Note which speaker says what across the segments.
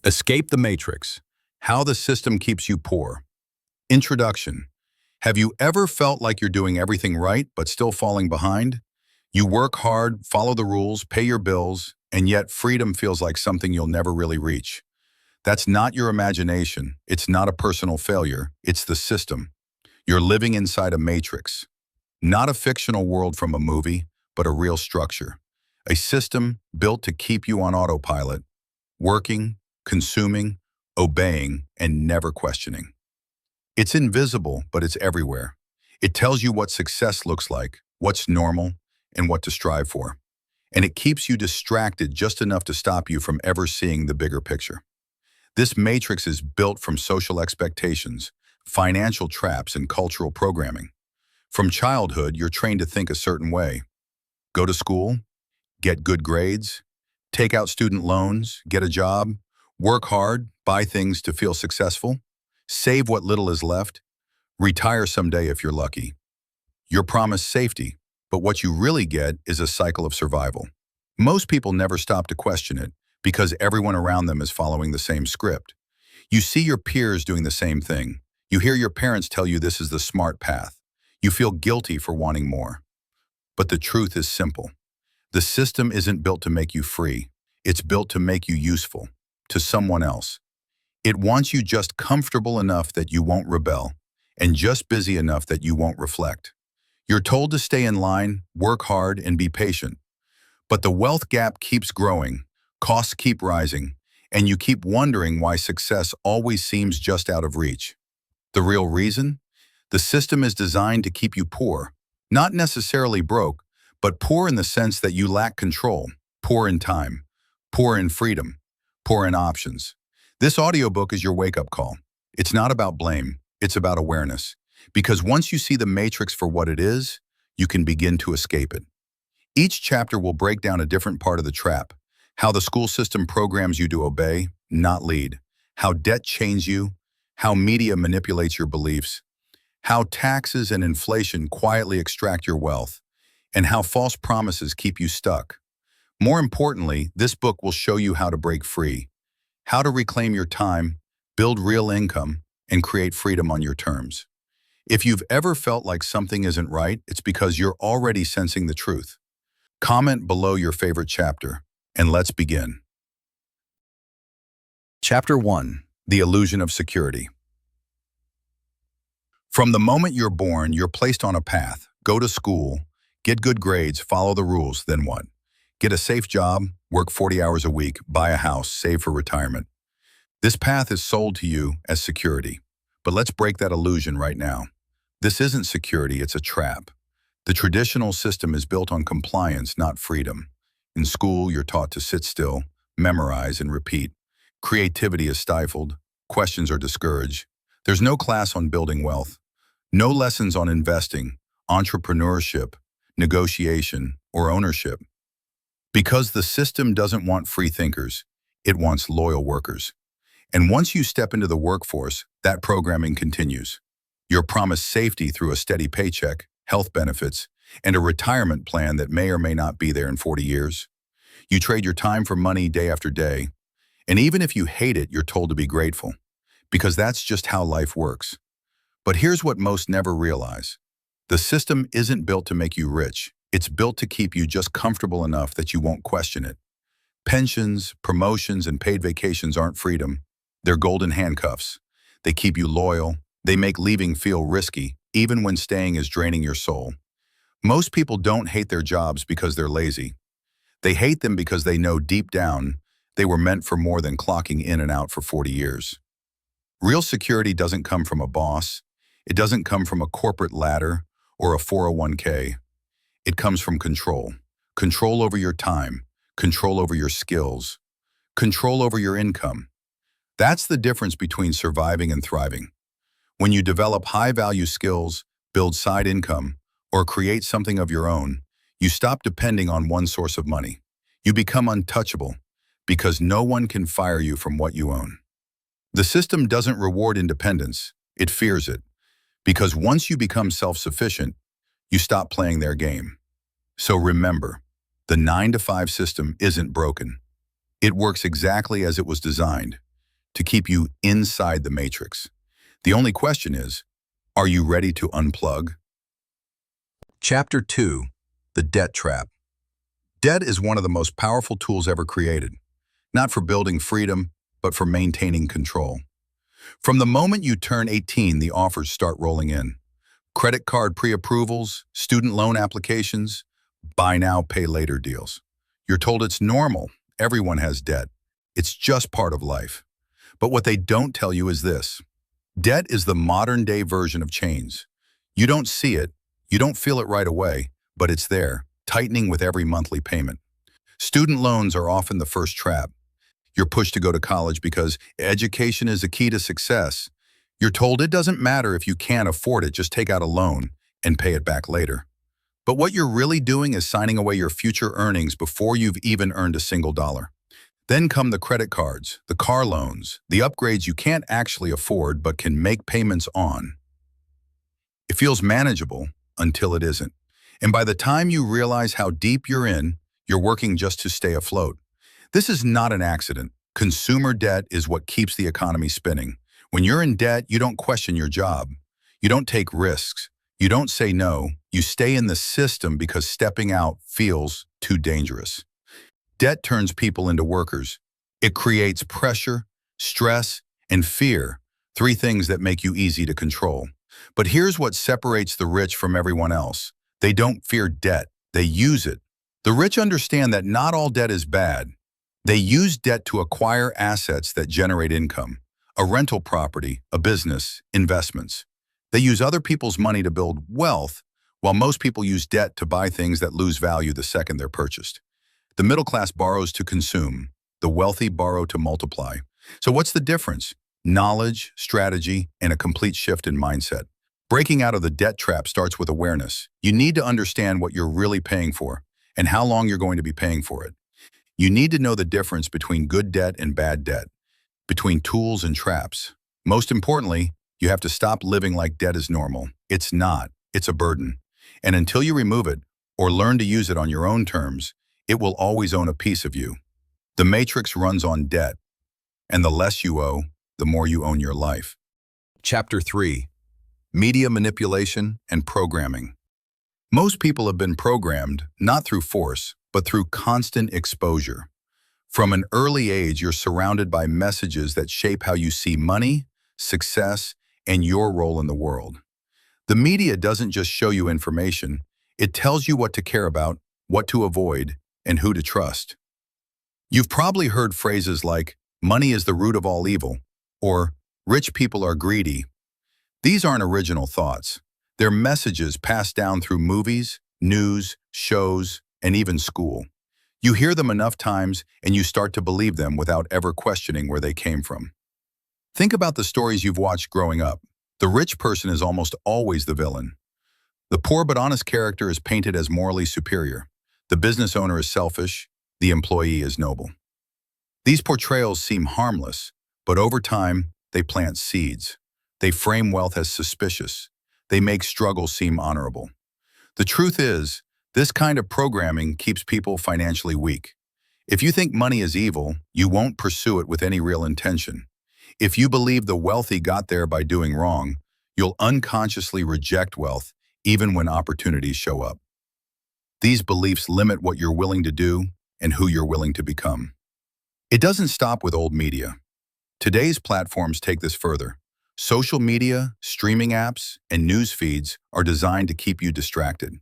Speaker 1: Escape the Matrix. How the System Keeps You Poor. Introduction. Have you ever felt like you're doing everything right but still falling behind? You work hard, follow the rules, pay your bills, and yet freedom feels like something you'll never really reach. That's not your imagination. It's not a personal failure. It's the system. You're living inside a matrix. Not a fictional world from a movie, but a real structure. A system built to keep you on autopilot, working, consuming, obeying, and never questioning. It's invisible, but it's everywhere. It tells you what success looks like, what's normal, and what to strive for. And it keeps you distracted just enough to stop you from ever seeing the bigger picture. This matrix is built from social expectations, financial traps, and cultural programming. From childhood, you're trained to think a certain way. Go to school, get good grades, take out student loans, get a job, work hard, buy things to feel successful, save what little is left, retire someday if you're lucky. You're promised safety, but what you really get is a cycle of survival. Most people never stop to question it because everyone around them is following the same script. You see your peers doing the same thing. You hear your parents tell you this is the smart path. You feel guilty for wanting more. But the truth is simple. The system isn't built to make you free. It's built to make you useful to someone else. It wants you just comfortable enough that you won't rebel, and just busy enough that you won't reflect. You're told to stay in line, work hard, and be patient. But the wealth gap keeps growing, costs keep rising, and you keep wondering why success always seems just out of reach. The real reason? The system is designed to keep you poor, not necessarily broke, but poor in the sense that you lack control, poor in time, poor in freedom, poor in options. This audiobook is your wake-up call. It's not about blame, it's about awareness. Because once you see the matrix for what it is, you can begin to escape it. Each chapter will break down a different part of the trap. How the school system programs you to obey, not lead. How debt chains you. How media manipulates your beliefs. How taxes and inflation quietly extract your wealth. And how false promises keep you stuck. More importantly, this book will show you how to break free, how to reclaim your time, build real income, and create freedom on your terms. If you've ever felt like something isn't right, it's because you're already sensing the truth. Comment below your favorite chapter, and let's begin. Chapter 1. The Illusion of Security. From the moment you're born, you're placed on a path. Go to school, get good grades, follow the rules, then what? Get a safe job, work 40 hours a week, buy a house, save for retirement. This path is sold to you as security. But let's break that illusion right now. This isn't security, it's a trap. The traditional system is built on compliance, not freedom. In school, you're taught to sit still, memorize, and repeat. Creativity is stifled. Questions are discouraged. There's no class on building wealth. No lessons on investing, entrepreneurship, negotiation, or ownership. Because the system doesn't want free thinkers, it wants loyal workers. And once you step into the workforce, that programming continues. You're promised safety through a steady paycheck, health benefits, and a retirement plan that may or may not be there in 40 years. You trade your time for money day after day. And even if you hate it, you're told to be grateful. Because that's just how life works. But here's what most never realize. The system isn't built to make you rich. It's built to keep you just comfortable enough that you won't question it. Pensions, promotions, and paid vacations aren't freedom. They're golden handcuffs. They keep you loyal. They make leaving feel risky, even when staying is draining your soul. Most people don't hate their jobs because they're lazy. They hate them because they know deep down they were meant for more than clocking in and out for 40 years. Real security doesn't come from a boss. It doesn't come from a corporate ladder or a 401k. It comes from control. Control over your time, control over your skills, control over your income. That's the difference between surviving and thriving. When you develop high-value skills, build side income, or create something of your own, you stop depending on one source of money. You become untouchable because no one can fire you from what you own. The system doesn't reward independence, it fears it. Because once you become self-sufficient, you stop playing their game. So remember, the 9-to-5 system isn't broken. It works exactly as it was designed. to keep you inside the matrix. The only question is, are you ready to unplug? Chapter 2. The Debt Trap. Debt is one of the most powerful tools ever created, not for building freedom, but for maintaining control. From the moment you turn 18, the offers start rolling in. Credit card pre-approvals, student loan applications, buy now, pay later deals. You're told it's normal. Everyone has debt. It's just part of life. But what they don't tell you is this. Debt is the modern-day version of chains. You don't see it, you don't feel it right away, but it's there, tightening with every monthly payment. Student loans are often the first trap. You're pushed to go to college because education is the key to success. You're told it doesn't matter if you can't afford it, just take out a loan and pay it back later. But what you're really doing is signing away your future earnings before you've even earned a single dollar. Then come the credit cards, the car loans, the upgrades you can't actually afford but can make payments on. It feels manageable until it isn't. And by the time you realize how deep you're in, you're working just to stay afloat. This is not an accident. Consumer debt is what keeps the economy spinning. When you're in debt, you don't question your job. You don't take risks. You don't say no. You stay in the system because stepping out feels too dangerous. Debt turns people into workers. It creates pressure, stress, and fear, three things that make you easy to control. But here's what separates the rich from everyone else. They don't fear debt. They use it. The rich understand that not all debt is bad. They use debt to acquire assets that generate income, a rental property, a business, investments. They use other people's money to build wealth, while most people use debt to buy things that lose value the second they're purchased. The middle class borrows to consume. The wealthy borrow to multiply. So what's the difference? Knowledge, strategy, and a complete shift in mindset. Breaking out of the debt trap starts with awareness. You need to understand what you're really paying for and how long you're going to be paying for it. You need to know the difference between good debt and bad debt, between tools and traps. Most importantly, you have to stop living like debt is normal. It's not. It's a burden. And until you remove it or learn to use it on your own terms, it will always own a piece of you. The matrix runs on debt, and the less you owe, the more you own your life. Chapter 3. Media Manipulation and Programming. Most people have been programmed, not through force, but through constant exposure. From an early age, you're surrounded by messages that shape how you see money, success, and your role in the world. The media doesn't just show you information, it tells you what to care about, what to avoid, and who to trust. You've probably heard phrases like, money is the root of all evil, or rich people are greedy. These aren't original thoughts. They're messages passed down through movies, news, shows, and even school. You hear them enough times and you start to believe them without ever questioning where they came from. Think about the stories you've watched growing up. The rich person is almost always the villain. The poor but honest character is painted as morally superior. The business owner is selfish, the employee is noble. These portrayals seem harmless, but over time, they plant seeds. They frame wealth as suspicious. They make struggle seem honorable. The truth is, this kind of programming keeps people financially weak. If you think money is evil, you won't pursue it with any real intention. If you believe the wealthy got there by doing wrong, you'll unconsciously reject wealth even when opportunities show up. These beliefs limit what you're willing to do and who you're willing to become. It doesn't stop with old media. Today's platforms take this further. Social media, streaming apps, and news feeds are designed to keep you distracted.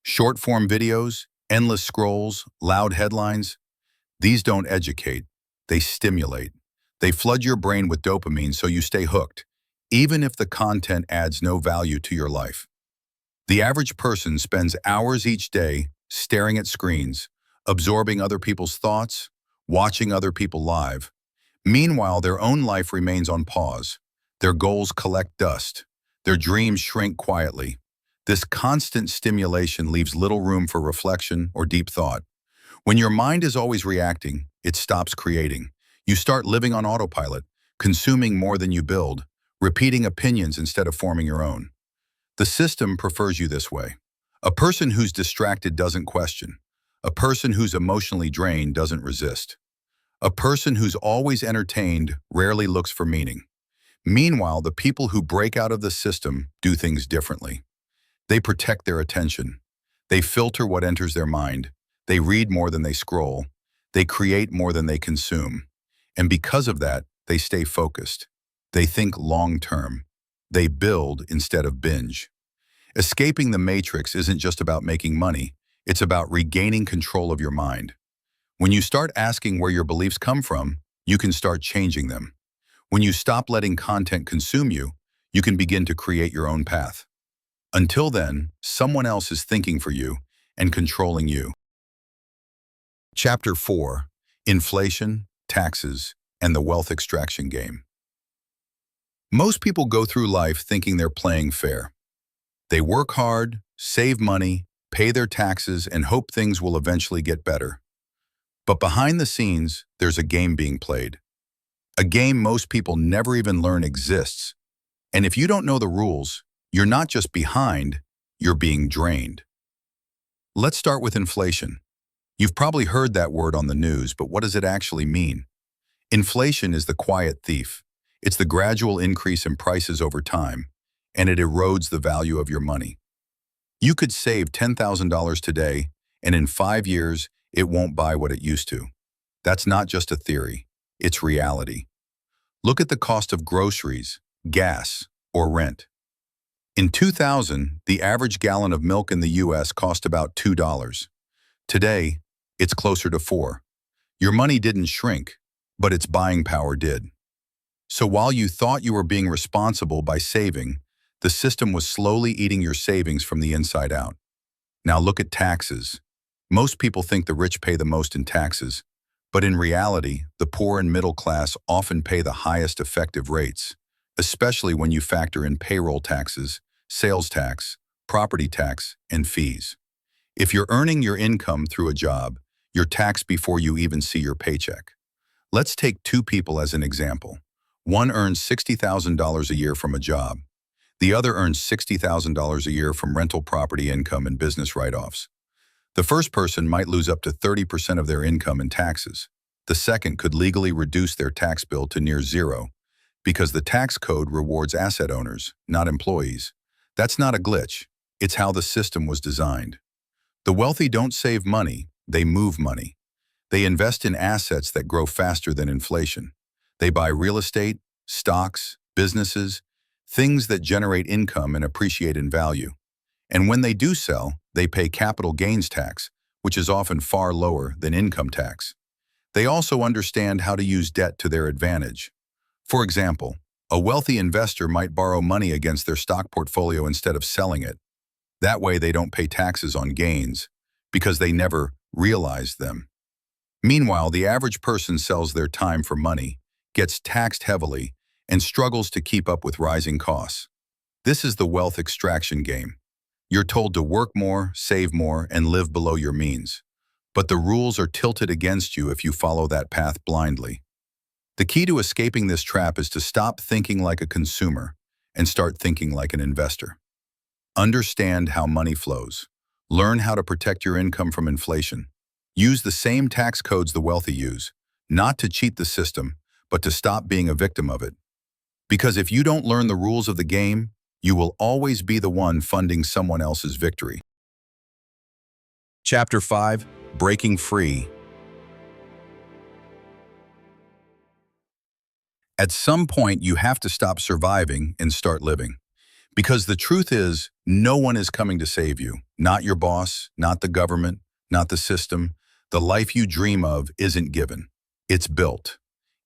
Speaker 1: Short-form videos, endless scrolls, loud headlines, these don't educate, they stimulate. They flood your brain with dopamine so you stay hooked, even if the content adds no value to your life. The average person spends hours each day staring at screens, absorbing other people's thoughts, watching other people live. Meanwhile, their own life remains on pause. Their goals collect dust. Their dreams shrink quietly. This constant stimulation leaves little room for reflection or deep thought. When your mind is always reacting, it stops creating. You start living on autopilot, consuming more than you build, repeating opinions instead of forming your own. The system prefers you this way. A person who's distracted doesn't question. A person who's emotionally drained doesn't resist. A person who's always entertained rarely looks for meaning. Meanwhile, the people who break out of the system do things differently. They protect their attention. They filter what enters their mind. They read more than they scroll. They create more than they consume. And because of that, they stay focused. They think long-term. They build instead of binge. Escaping the matrix isn't just about making money. It's about regaining control of your mind. When you start asking where your beliefs come from, you can start changing them. When you stop letting content consume you, you can begin to create your own path. Until then, someone else is thinking for you and controlling you. Chapter 4: Inflation, Taxes, and the Wealth Extraction Game. Most people go through life thinking they're playing fair. They work hard, save money, pay their taxes, and hope things will eventually get better. But behind the scenes, there's a game being played. A game most people never even learn exists. And if you don't know the rules, you're not just behind, you're being drained. Let's start with inflation. You've probably heard that word on the news, but what does it actually mean? Inflation is the quiet thief. It's the gradual increase in prices over time, and it erodes the value of your money. You could save $10,000 today, and in 5 years, it won't buy what it used to. That's not just a theory, it's reality. Look at the cost of groceries, gas, or rent. In 2000, the average gallon of milk in the US cost about $2. Today, it's closer to $4. Your money didn't shrink, but its buying power did. So while you thought you were being responsible by saving, the system was slowly eating your savings from the inside out. Now look at taxes. Most people think the rich pay the most in taxes, but in reality, the poor and middle class often pay the highest effective rates, especially when you factor in payroll taxes, sales tax, property tax, and fees. If you're earning your income through a job, you're taxed before you even see your paycheck. Let's take two people as an example. One earns $60,000 a year from a job. The other earns $60,000 a year from rental property income and business write-offs. The first person might lose up to 30% of their income in taxes. The second could legally reduce their tax bill to near zero because the tax code rewards asset owners, not employees. That's not a glitch. It's how the system was designed. The wealthy don't save money, they move money. They invest in assets that grow faster than inflation. They buy real estate, stocks, businesses, things that generate income and appreciate in value. And when they do sell, they pay capital gains tax, which is often far lower than income tax. They also understand how to use debt to their advantage. For example, a wealthy investor might borrow money against their stock portfolio instead of selling it. That way they don't pay taxes on gains because they never realized them. Meanwhile, the average person sells their time for money, gets taxed heavily, and struggles to keep up with rising costs. This is the wealth extraction game. You're told to work more, save more, and live below your means. But the rules are tilted against you if you follow that path blindly. The key to escaping this trap is to stop thinking like a consumer and start thinking like an investor. Understand how money flows. Learn how to protect your income from inflation. Use the same tax codes the wealthy use, not to cheat the system, but to stop being a victim of it. Because if you don't learn the rules of the game, you will always be the one funding someone else's victory. Chapter 5: Breaking Free. At some point, you have to stop surviving and start living. Because the truth is, no one is coming to save you. Not your boss, not the government, not the system. The life you dream of isn't given. It's built.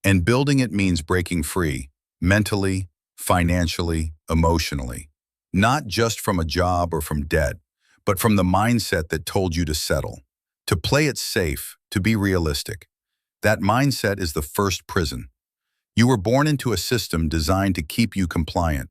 Speaker 1: And building it means breaking free, mentally, financially, emotionally. Not just from a job or from debt, but from the mindset that told you to settle, to play it safe, to be realistic. That mindset is the first prison. You were born into a system designed to keep you compliant.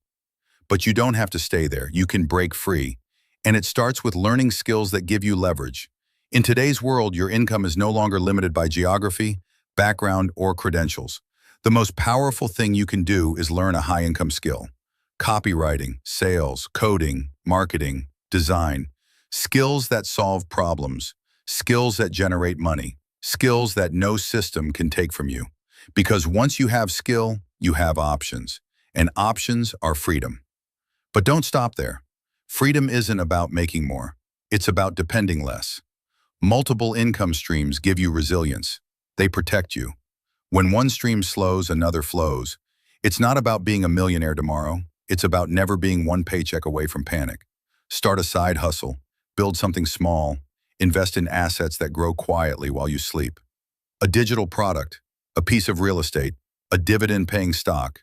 Speaker 1: But you don't have to stay there. You can break free. And it starts with learning skills that give you leverage. In today's world, your income is no longer limited by geography, background, or credentials. The most powerful thing you can do is learn a high-income skill. Copywriting, sales, coding, marketing, design. Skills that solve problems. Skills that generate money. skills that no system can take from you. Because once you have skill, you have options, and options are freedom. But don't stop there. Freedom isn't about making more. It's about depending less. Multiple income streams give you resilience. They protect you. When one stream slows, another flows. It's not about being a millionaire tomorrow. It's about never being one paycheck away from panic. Start a side hustle, build something small, invest in assets that grow quietly while you sleep. A digital product, a piece of real estate, a dividend-paying stock.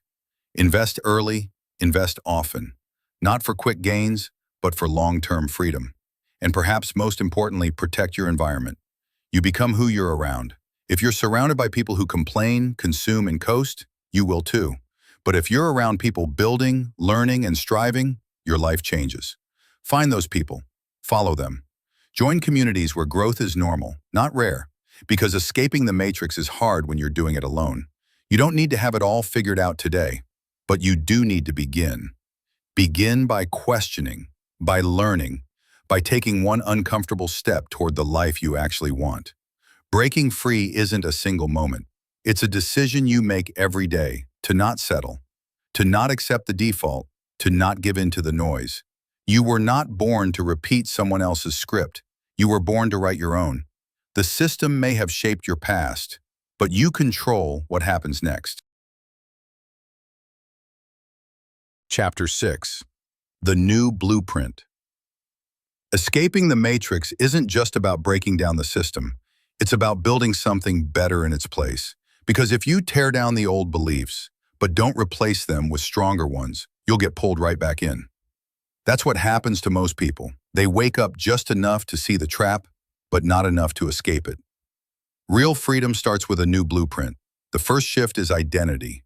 Speaker 1: Invest early, invest often. Not for quick gains, but for long-term freedom. And perhaps most importantly, protect your environment. You become who you're around. If you're surrounded by people who complain, consume, and coast, you will too. But if you're around people building, learning, and striving, your life changes. Find those people. Follow them. Join communities where growth is normal, not rare, because escaping the matrix is hard when you're doing it alone. You don't need to have it all figured out today, but you do need to begin. Begin by questioning, by learning, by taking one uncomfortable step toward the life you actually want. Breaking free isn't a single moment. It's a decision you make every day to not settle, to not accept the default, to not give in to the noise. You were not born to repeat someone else's script. You were born to write your own. The system may have shaped your past, but you control what happens next. Chapter 6. The New Blueprint. Escaping the matrix isn't just about breaking down the system. It's about building something better in its place. Because if you tear down the old beliefs, but don't replace them with stronger ones, you'll get pulled right back in. That's what happens to most people. They wake up just enough to see the trap, but not enough to escape it. Real freedom starts with a new blueprint. The first shift is identity.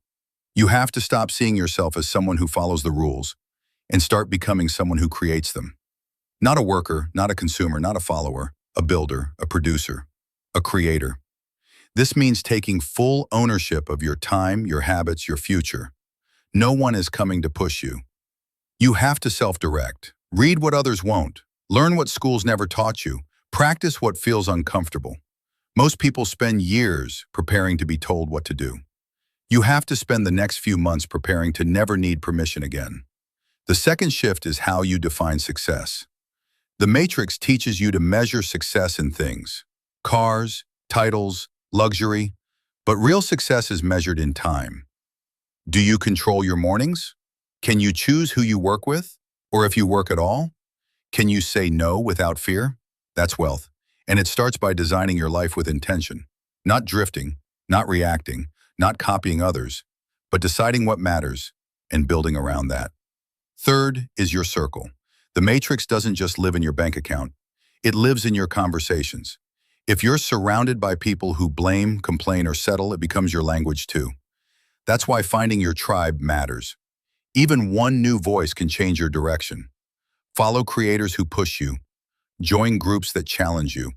Speaker 1: You have to stop seeing yourself as someone who follows the rules and start becoming someone who creates them. Not a worker, not a consumer, not a follower, a builder, a producer, a creator. This means taking full ownership of your time, your habits, your future. No one is coming to push you. You have to self-direct. Read what others won't. Learn what schools never taught you. Practice what feels uncomfortable. Most people spend years preparing to be told what to do. You have to spend the next few months preparing to never need permission again. The second shift is how you define success. The Matrix teaches you to measure success in things. Cars, titles, luxury. But real success is measured in time. Do you control your mornings? Can you choose who you work with? Or if you work at all? Can you say no without fear? That's wealth. And it starts by designing your life with intention. Not drifting, not reacting, not copying others, but deciding what matters and building around that. Third is your circle. The matrix doesn't just live in your bank account. It lives in your conversations. If you're surrounded by people who blame, complain, or settle, it becomes your language too. That's why finding your tribe matters. Even one new voice can change your direction. Follow creators who push you. Join groups that challenge you.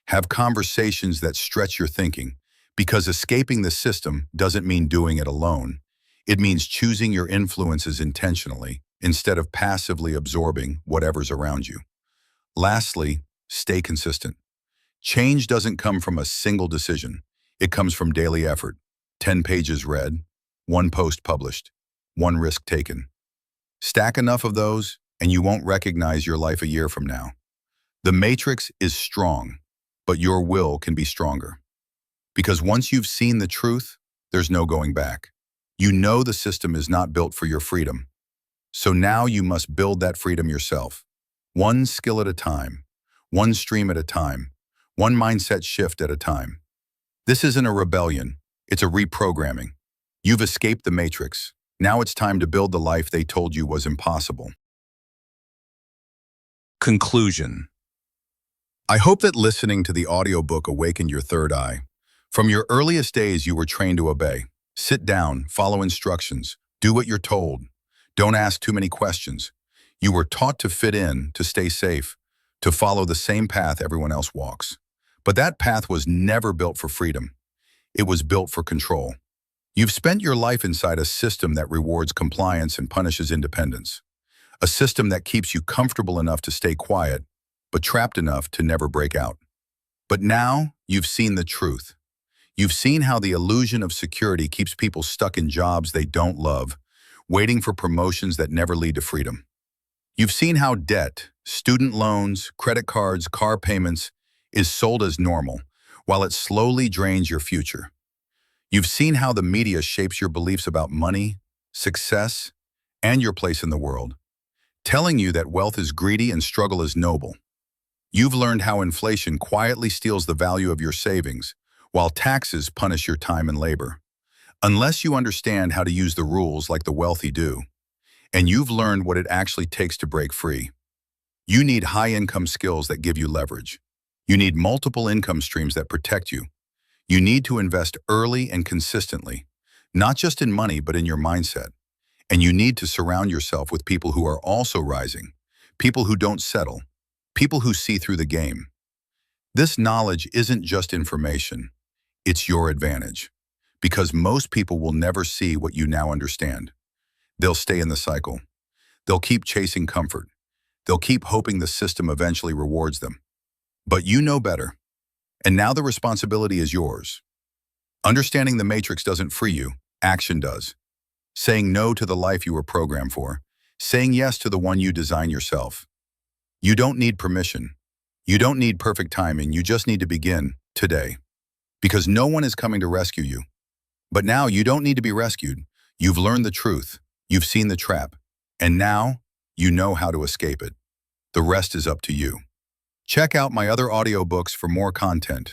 Speaker 1: Have conversations that stretch your thinking, because escaping the system doesn't mean doing it alone. It means choosing your influences intentionally instead of passively absorbing whatever's around you. Lastly, stay consistent. Change doesn't come from a single decision. It comes from daily effort. 10 pages read, 1 post published, 1 risk taken. Stack enough of those, and you won't recognize your life a year from now. The matrix is strong, but your will can be stronger. Because once you've seen the truth, there's no going back. You know the system is not built for your freedom. So now you must build that freedom yourself. One skill at a time, one stream at a time, one mindset shift at a time. This isn't a rebellion, it's a reprogramming. You've escaped the matrix. Now it's time to build the life they told you was impossible. Conclusion. I hope that listening to the audiobook awakened your third eye. From your earliest days, you were trained to obey. Sit down, follow instructions, do what you're told. Don't ask too many questions. You were taught to fit in, to stay safe, to follow the same path everyone else walks. But that path was never built for freedom. It was built for control. You've spent your life inside a system that rewards compliance and punishes independence. A system that keeps you comfortable enough to stay quiet, but trapped enough to never break out. But now, You've seen the truth. You've seen how the illusion of security keeps people stuck in jobs they don't love, waiting for promotions that never lead to freedom. You've seen how debt, student loans, credit cards, car payments, is sold as normal, while it slowly drains your future. You've seen how the media shapes your beliefs about money, success, and your place in the world, telling you that wealth is greedy and struggle is noble. You've learned how inflation quietly steals the value of your savings, while taxes punish your time and labor. Unless you understand how to use the rules like the wealthy do, and you've learned what it actually takes to break free. You need high-income skills that give you leverage. You need multiple income streams that protect you. You need to invest early and consistently, not just in money but in your mindset. And you need to surround yourself with people who are also rising, people who don't settle, people who see through the game. This knowledge isn't just information, it's your advantage. Because most people will never see what you now understand. They'll stay in the cycle. They'll keep chasing comfort. They'll keep hoping the system eventually rewards them. But you know better. And now the responsibility is yours. Understanding the matrix doesn't free you, action does. Saying no to the life you were programmed for, saying yes to the one you design yourself. You don't need permission. You don't need perfect timing, you just need to begin today. Because no one is coming to rescue you. But now you don't need to be rescued. You've learned the truth. You've seen the trap. And now you know how to escape it. The rest is up to you. Check out my other audiobooks for more content.